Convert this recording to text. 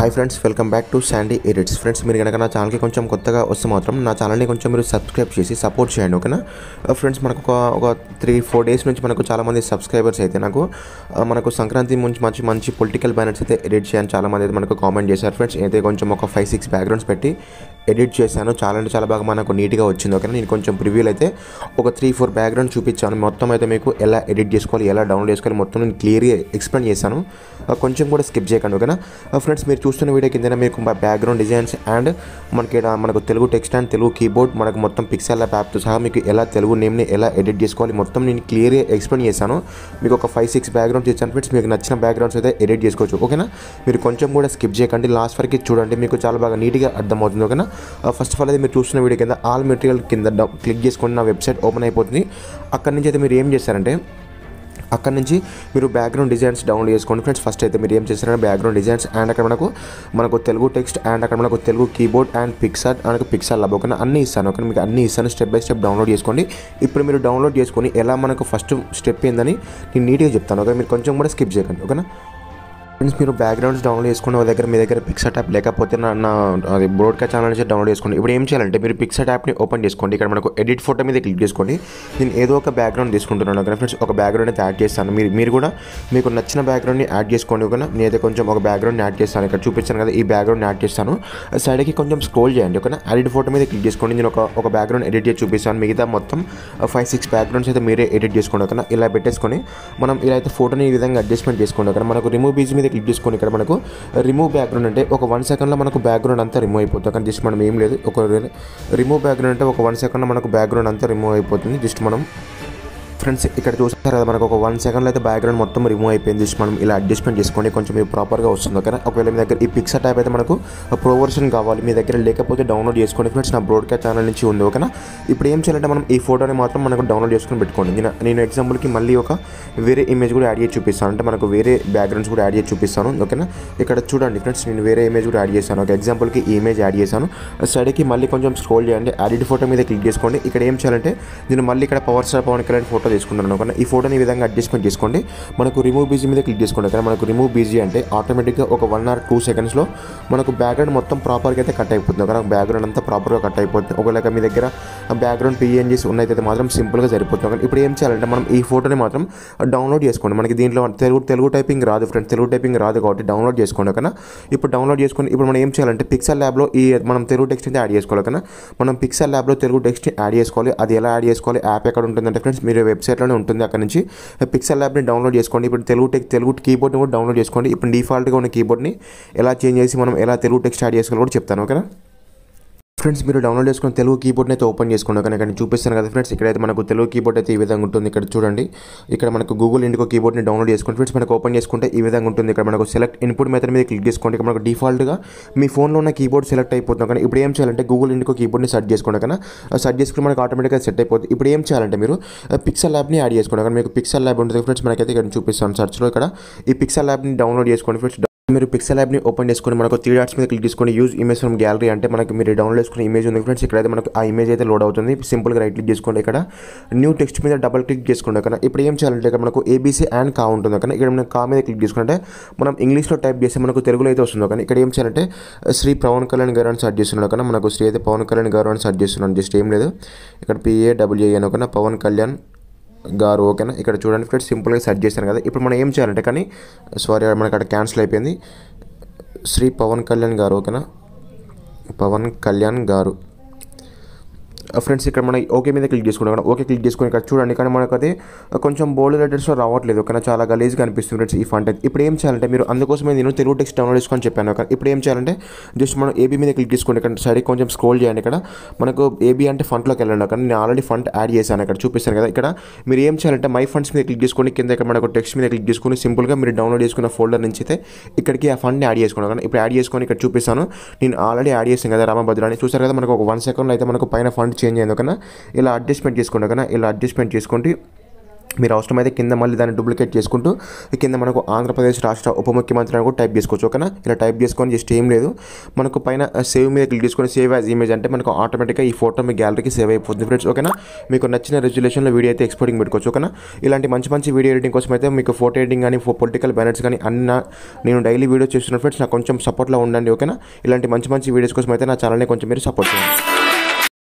Hi friends, welcome back to Sandy edits. Friends, మీరు కనుక నా ఛానల్కి కొంచెం కొత్తగా వస్తే మాత్రం నా ఛానల్ని కొంచెం మీరు సబ్స్క్రైబ్ చేసి సపోర్ట్ చేయండి, ఓకేనా. ఫ్రెండ్స్, మనకు ఒక 3-4 డేస్ నుంచి మనకు చాలామంది సబ్స్క్రైబర్స్ అయితే మనకు సంక్రాంతి నుంచి మంచి పొలిటికల్ బ్యానర్స్ అయితే ఎడిట్ చేయని చాలామంది అయితే మనకు కామెంట్ చేశారు. ఫ్రెండ్స్, అయితే కొంచెం ఒక 5-6 బ్యాక్గ్రౌండ్స్ పెట్టి ఎడిట్ చేశాను. చాలా బాగా మనకు నీట్గా వచ్చింది, ఓకేనా. నేను కొంచెం ప్రివ్యూలు అయితే ఒక 3-4 బ్యాక్గ్రౌండ్ చూపించాను. మొత్తం అయితే మీకు ఎలా ఎడిట్ చేసుకోవాలి, ఎలా డౌన్లోడ్ చేసుకోవాలి మొత్తం నేను క్లియర్గా ఎక్స్ప్లెయిన్ చేశాను. కొంచెం కూడా స్కిప్ చేయకండి, ఓకేనా. ఫ్రెండ్స్, మీరు చూస్తున్న వీడియో కింద మీకు బ్యాక్గ్రౌండ్ డిజైన్స్ అండ్ మనకు Telugu text and Telugu keyboard మనకు మొత్తం పిక్సెల్ యాప్తో సహా మీకు ఎలా తెలుగు నేమ్ని ఎలా ఎడిట్ చేసుకోవాలి మొత్తం నేను క్లియర్గా ఎక్స్ప్లెయిన్ చేశాను. మీకు ఒక 5-6 బ్యాక్గ్రౌండ్స్ ఇచ్చాను. ఫ్రెండ్స్, మీకు నచ్చిన బ్యాక్గ్రౌండ్స్ అయితే ఎడిట్ చేసుకోవచ్చు, ఓకేనా. మీరు కొంచెం కూడా స్కిప్ చేయకండి, లాస్ట్ వరకు చూడండి, మీకు చాలా బాగా నీట్గా అర్థమవుతుంది, ఓకేనా. ఫస్ట్ ఆఫ్ ఆల్ అయితే మీరు చూస్తున్న వీడియో కింద ఆల్ మెటీరియల్ కింద క్లిక్ చేసుకొని నా వెబ్సైట్ ఓపెన్ అయిపోతుంది. అక్కడి నుంచి అయితే మీరు ఏం చేస్తారంటే అక్కడ నుంచి మీరు బ్యాక్గ్రౌండ్ డిజైన్స్ డౌన్లోడ్ చేసుకోండి. ఫ్రెండ్స్, ఫస్ట్ అయితే మీరు ఏం చేస్తారంటే బ్యాక్గ్రౌండ్ డిజైన్స్ అండ్ అక్కడ మనకు తెలుగు టెక్స్ట్ అండ్ అక్కడ మనకు Telugu keyboard and pixel lab ఓకేనా అన్నీ ఇస్తాను, ఓకే. మీకు అన్నీ ఇస్తాను, స్టెప్ బై స్టెప్ డౌన్లోడ్ చేసుకోండి. ఇప్పుడు మీరు డౌన్లోడ్ చేసుకొని ఎలా మనకు ఫస్ట్ స్టెప్ ఏందని నేను నీట్గా చెప్తాను, ఓకే. మీరు కొంచెం కూడా స్కిప్ చేయకండి, ఓకేనా. ఫ్రెండ్స్, మీరు బ్యాక్గ్రౌండ్స్ డౌన్లోడ్ చేసుకుని మీ దగ్గర పిక్సెల్ యాప్ లేకపోతే నా అది బ్రాడ్కాస్ట్ ఛానల్ నుంచి డౌన్లోడ్ చేసుకోండి. ఇప్పుడు ఏం చేయాలంటే మీరు పిక్సెల్ యాప్ని ఓపెన్ చేసుకోండి. ఇక్కడ మనకు ఎడిట్ ఫోటో మీద క్లిక్ చేసుకోండి. నేను ఏదో ఒక బ్యాక్గ్రౌండ్ తీసుకుంటున్నాను, ఓకే. ఫ్రెండ్స్, ఒక బ్యాక్గ్రౌండ్ అయితే యాడ్ చేస్తాను. మీరు కూడా మీకు నచ్చిన బ్యాక్గ్రౌండ్ని యాడ్ చేసుకోండి, ఓకేనా. నేనైతే కొంచెం ఒక బ్యాక్గ్రౌండ్ని యాడ్ చేస్తాను. ఇక్కడ చూపించాను కదా, ఈ బ్యాక్గ్రౌండ్ని యాడ్ చేస్తాను. సైడ్కి కొంచెం స్క్రోల్ చేయండి, ఓకేనా. ఎడిట్ ఫోటో మీద క్లిక్ చేసుకోండి. నేను ఒక బ్యాక్గ్రౌండ్ ఎడిట్ చేసి చూపిస్తాను. మిగతా మొత్తం 5-6 బ్యాక్గ్రౌండ్స్ అయితే మీరే ఎడిట్ చేసుకోండి, ఓకేనా. ఇలా పెట్టేసుకొని మనం ఇలా అయితే ఫోటోని ఈ విధంగా అడ్జస్ట్మెంట్ చేసుకోండి, ఓకేనా. మనకు రిమూవ్ బీజ్ మీద క్లిక్ చేసుకొని ఇక్కడ మనకు రిమూవ్ బ్యాక్గ్రౌండ్ అంటే ఒక 1 సెకండ్లో మనకు బ్యాక్గ్రౌండ్ అంతా రిమూవ్ అయిపోతుంది, కానీ జస్ట్ మనం ఏం లేదు, ఒక రిమూవ్ బ్యాక్గ్రౌండ్ అంటే ఒక 1 సెకండ్లో మనకు బ్యాక్గ్రౌండ్ అంతా రిమూవ్ అయిపోతుంది. జస్ట్ మనం ఫ్రెండ్స్ ఇక్కడ చూస్తారు కదా, మనకు ఒక 1 సెకండ్లో అయితే బ్యాక్గ్రౌండ్ మొత్తం రిమూవ్ అయిపోయింది. జస్ట్ మనం ఇలా అడ్జస్ట్మెంట్ చేసుకోండి, కొంచెం మీరు ప్రాపర్గా వస్తుంది, ఓకేనా. ఒకవేళ మీ దగ్గర ఈ పిక్సెల్ టైప్ అయితే మనకు ప్రో వర్షన్ కావాలి, మీ దగ్గర లేకపోతే డౌన్లోడ్ చేసుకోండి. ఫ్రెండ్స్, నా బ్రాడ్కాస్ట్ ఛానల్ నుంచి ఉంది, ఓకేనా. ఇప్పుడు ఏం చేయాలంటే మనం ఈ ఫోటోని మాత్రం మనకు డౌన్లోడ్ చేసుకొని పెట్టుకోండి. నేను ఎగ్జాంపుల్కి మళ్ళీ ఒక వేరే ఇమేజ్ కూడా యాడ్ చేసి చూపిస్తాను, అంటే మనకు వేరే బ్యాక్గ్రౌండ్స్ కూడా యాడ్ చేసి చూపిస్తాను, ఓకేనా. ఇక్కడ చూడండి ఫ్రెండ్స్, నేను వేరే ఇమేజ్ కూడా యాడ్ చేశాను. ఒక ఎగ్జాంపుల్కి ఈ ఇమేజ్ యాడ్ చేశాను. సైడ్కి మళ్ళీ కొంచెం స్క్రోల్ చేయండి, ఎడిట్ ఫోటో మీద క్లిక్ చేసుకోండి. ఇక్కడ ఏం చేయాలంటే నేను మళ్ళీ ఇక్కడ power star Pawan Kalyan photo తీసుకుంటున్నాను, ఓకేనా. ఈ ఫోటోని ఈ విధంగా అడ్జస్ట్మెంట్ చేసుకోండి. మనకు రిమూవ్ బీజీ మీద క్లిక్ చేసుకోండి, ఓకేనా. మనకు రిమూవ్ బీజీ అంటే ఆటోమేటిక్గా ఒక 1 or 2 సెకండ్స్లో మనకు బ్యాక్గ్రౌండ్ మొత్తం ప్రాపర్గా అయితే కట్ అయిపోతుంది, ఓకేనా. బ్యాక్గ్రౌండ్ అంతా ప్రాపర్గా కట్ అయిపోతుంది. ఒకవేళ మీ దగ్గర బ్యాక్గ్రౌండ్ పిఎన్జీస్ ఉన్నైతే మాత్రం సింపుల్గా సరిపోతుంది, ఓకే. ఇప్పుడు ఏం చేయాలంటే మనం ఈ ఫోటోని మాత్రం డౌన్లోడ్ చేసుకోండి. మనకి దీంట్లో తెలుగు టైపింగ్ రాదు ఫ్రెండ్స్, తెలుగు టైపింగ్ రాదు కాబట్టి డౌన్లోడ్ చేసుకోండి, ఓకేనా. ఇప్పుడు డౌన్లోడ్ చేసుకొని ఇప్పుడు మనం ఏం చేయాలంటే పిక్సెల్ ల్యాబ్లో మనం తెలుగు టెక్స్ట్ అయితే యాడ్ చేసుకోవాలి, ఓకేనా. మనం పిక్సెల్ ల్యాబ్లో తెలుగు టెక్స్ట్ యాడ్ చేసుకోవాలి. అది ఎలా యాడ్ చేసుకోవాలి, యాప్ ఎక్కడ ఉంటుందంటే ఫ్రెండ్స్ మీరు వెబ్సైట్లోనే ఉంటుంది. అక్కడ నుంచి పిక్సెల్ యాప్ని డౌన్లోడ్ చేసుకోండి. ఇప్పుడు తెలుగు కీబోర్డ్ని కూడా డౌన్లోడ్ చేసుకోండి. ఇప్పుడు డిఫాల్ట్గా ఉన్న కీబోర్డ్ని ఎలా చేంజ్ చేసి మనం ఎలా తెలుగు టెక్స్ట్ యాడ్ చేసుకోవాలో కూడా చెప్తాను, ఓకేనా. ఫ్రెండ్స్, మీరు డౌన్లోడ్ చేసుకుని తెలుగు కీబోర్డ్ని అయితే ఓపెన్ చేసుకోండి, కానీ ఇక్కడ చూపిస్తాను కదా ఫ్రెండ్స్. ఇక్కడైతే మనకు తెలుగు కీబోర్డ్ అయితే ఈ విధంగా ఉంటుంది. ఇక్కడ చూడండి, ఇక్కడ మనకు గూగుల్ ఇండిగో కీబోర్డ్ని డౌన్లోడ్ చేసుకోండి. ఫ్రెండ్స్, మనకు ఓపెన్ చేసుకుంటే ఈ విధంగా ఉంటుంది. ఇక్కడ మనకు సెలెక్ట్ ఇన్పుట్ మెథడ్ మీద క్లిక్ చేసుకోండి. ఇక్కడ మనకు డిఫాల్ట్గా మీ ఫోన్లో ఉన్న కీబోర్డ్ సెలెక్ట్ అయిపోతుంది, కానీ ఇప్పుడు ఏం చేయాలంటే గూగుల్ ఇండిగో కీబోర్డ్ని సెర్చ్ చేసుకోండి, కానీ సెర్చ్ చేసుకుని మనకు ఆటోమేటిక్గా సెట్ అయిపోతుంది. ఇప్పుడు ఏం చేయాలంటే మీరు పిక్సెల్ యాప్ని యాడ్ చేసుకోండి, కానీ మీకు పిక్సెల్ యాప్ ఉంటుంది ఫ్రెండ్స్. మనకైతే ఇక్కడ చూపిస్తాను సర్చ్లో, ఇక్కడ ఈ పిక్సెల్ యాప్ని డౌన్లోడ్ చేసుకోండి ఫ్రెండ్స్. మీరు పిక్సెల్ యాప్ని ఓపెన్ చేసుకొని మనకు 3 డాట్స్ మీద క్లిక్ చేసుకొని యూజ్ ఇమేజ్ ఫ్రమ్ గ్యాలరీ అంటే మనకి మీరు డౌన్లోడ్ చేసుకున్న ఇమేజ్ ఉంది ఫ్రెండ్స్. ఇక్కడైతే మనకు ఆ ఇమేజ్ అయితే లోడ్ అవుతుంది. సింపుల్గా రైట్ క్లిక్ చేసుకోండి, ఇక్కడ న్యూ టెక్స్ట్ మీద డబల్ క్లిక్ చేసుకోండి, కానీ ఇప్పుడు ఏం చేయాలంటే ఇక్కడ మనకు ఏబీసీ అండ్ కా ఉంటుంది, కానీ ఇక్కడ మనకు కా మీద క్లిక్ చేసుకుంటే మనం ఇంగ్లీష్లో టైప్ చేస్తే మనకు తెలుగులో అయితే వస్తుంది, కానీ ఇక్కడ ఏం చేయాలంటే శ్రీ పవన్ కళ్యాణ్ గారు అని సెర్చ్ చేస్తున్నాడు, కానీ మనకు శ్రీ అయితే పవన్ కళ్యాణ్ గారు అని సెర్చ్ చేస్తున్నాను. జస్ట్ ఏం లేదు, ఇక్కడ PAWAN ఓకేనా, పవన్ కళ్యాణ్ గారు, ఓకేనా. ఇక్కడ చూడండి ఫ్రెండ్స్, సింపుల్గా సెర్చ్ చేశాను కదా. ఇప్పుడు మనం ఏం చేయాలంటే కానీ మనకి అక్కడ క్యాన్సిల్ అయిపోయింది. శ్రీ పవన్ కళ్యాణ్ గారు, ఓకేనా, పవన్ కళ్యాణ్ గారు. ఫ్రెండ్స్, ఇక్కడ మనం ఓకే మీద క్లిక్ చేసుకున్నాం. ఓకే క్లిక్ చేసుకుని ఇక్కడ చూడండి, కానీ మనకు అది కొంచెం బోల్డ్ లెటర్స్లో రావట్లేదు, ఓకేనా. చాలా గలీజ్గా అనిపిస్తుంది ఫ్రెండ్స్ ఈ ఫాంట్ అయితే. ఇప్పుడు ఏం చేయాలంటే మీరు అందుకోసమే నేను తెలుగు టెక్స్ట్ డౌన్లోడ్ చేసుకొని చెప్పాను, ఓకే. ఇప్పుడు ఏం చేయాలంటే జస్ట్ మనం ఏబీ మీద క్లిక్ చేసుకోండి. ఇక్కడ సైడ్ కొంచెం స్క్రోల్ చేయండి. ఇక్కడ మనకు ఏబీ అంటే ఫంట్లోకి వెళ్ళండి, కానీ నేను ఆల్రెడీ ఫంట్ యాడ్ చేశాను, ఇక్కడ చూపిస్తాను కదా. ఇక్కడ మీరు ఏం చేయాలంటే మై ఫండ్స్ మీద క్లిక్ చేసుకొని కింద ఇక్కడ మనకు టెక్స్ట్ మీద క్లిక్ చేసుకొని సింపుల్గా మీరు డౌన్లోడ్ చేసుకున్న ఫోల్డర్ నుంచి అయితే ఇక్కడికి ఆ ఫండ్ని యాడ్ చేసుకోండి, కానీ ఇప్పుడు యాడ్ చేసుకొని ఇక్కడ చూపిస్తాను. నేను ఆల్రెడీ యాడ్ చేశాను కదా, రామభద్రాన్ని చూసారు కదా. మనకు ఒక 1 సెకండ్లో అయితే మనకు పైన ఫండ్ చేంజ్ అయింది, ఓకేనా. ఇలా అడ్జస్ట్మెంట్ చేసుకోండి, ఓకేనా. ఇలా అడ్జస్ట్మెంట్ చేసుకోండి. మీరు అవసరమైతే కింద మళ్ళీ దాన్ని డూప్లికేట్ చేసుకుంటూ కింద మనకు ఆంధ్రప్రదేశ్ రాష్ట్ర ఉప ముఖ్యమంత్రి అని కూడా టైప్ చేసుకోవచ్చు. ఓకేనా, ఇలా టైప్ చేసుకొని జస్ట్ ఏం లేదు, మనకు పైన సేవ్ మీద క్లిక్ చేసుకొని సేవ్ యాజ్ ఇమేజ్ అంటే మనకు ఆటోమేటిక్గా ఈ ఫోటో మీ గ్యాలరీకి సేవ్ అయిపోతుంది ఫ్రెండ్స్. ఓకేనా, మీకు నచ్చిన రెజల్యూషన్లో వీడియో అయితే ఎక్స్పోర్టింగ్ పెట్టుకోవచ్చు. ఓకేనా, ఇలాంటి మంచి మంచి వీడియో ఎడిటింగ్ కోసం అయితే మీకు ఫోటో ఎడిటింగ్ కానీ పొలిటికల్ బ్యానర్స్ కానీ నేను డైలీ వీడియో చేస్తున్నాను ఫ్రెండ్స్. నాకు కొంచెం సపోర్ట్లో ఉండండి. ఓకేనా, ఇలాంటి మంచి మంచి వీడియోస్ కోసం అయితే నా ఛానల్ని కొంచెం మీరు సపోర్ట్ చేయండి.